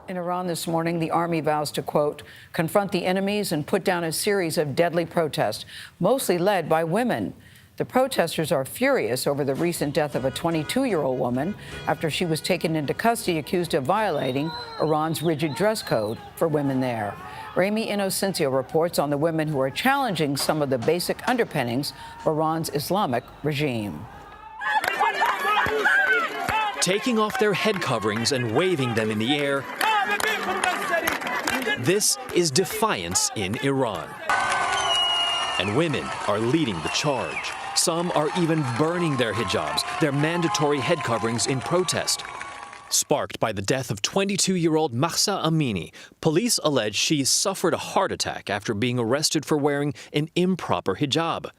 In Iran this morning, the army vows to, quote, confront the enemies and put down a series of deadly protests, mostly led by women. The protesters are furious over the recent death of a 22-year-old woman after she was taken into custody accused of violating Iran's rigid dress code for women there. Ramy Inocencio reports on the women who are challenging some of the basic underpinnings of Iran's Islamic regime. Taking off their head coverings and waving them in the air, this is defiance in Iran. And women are leading the charge. Some are even burning their hijabs, their mandatory head coverings, in protest. Sparked by the death of 22-year-old Mehsa-Amini, police allege she suffered a heart attack after being arrested for wearing an improper hijab.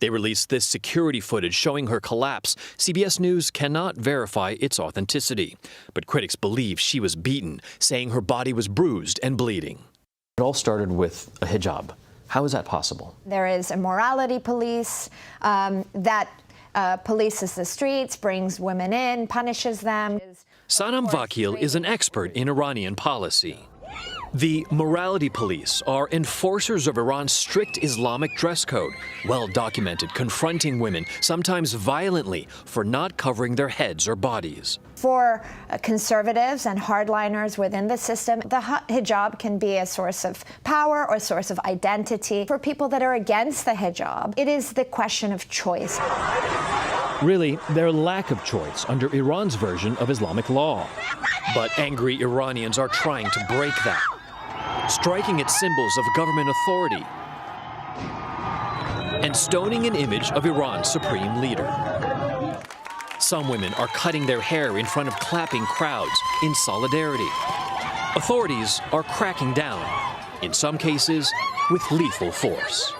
They released this security footage showing her collapse. CBS News cannot verify its authenticity, but critics believe she was beaten, saying her body was bruised and bleeding. It all started with a hijab. How is that possible? There is a morality police that polices the streets, brings women in, punishes them. Sanam Vakil is an expert in Iranian policy. The morality police are enforcers of Iran's strict Islamic dress code, well documented, confronting women, sometimes violently, for not covering their heads or bodies. For conservatives and hardliners within the system, the hijab can be a source of power or a source of identity. For people that are against the hijab, it is the question of choice. Really, their lack of choice under Iran's version of Islamic law. But angry Iranians are trying to break that, striking at symbols of government authority and stoning an image of Iran's supreme leader. Some women are cutting their hair in front of clapping crowds in solidarity. Authorities are cracking down, in some cases with lethal force.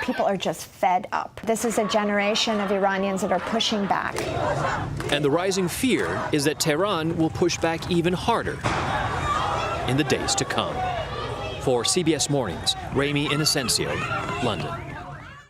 People are just fed up. This is a generation of Iranians that are pushing back. And the rising fear is that Tehran will push back even harder in the days to come. For CBS Mornings, Ramy Inocencio, London.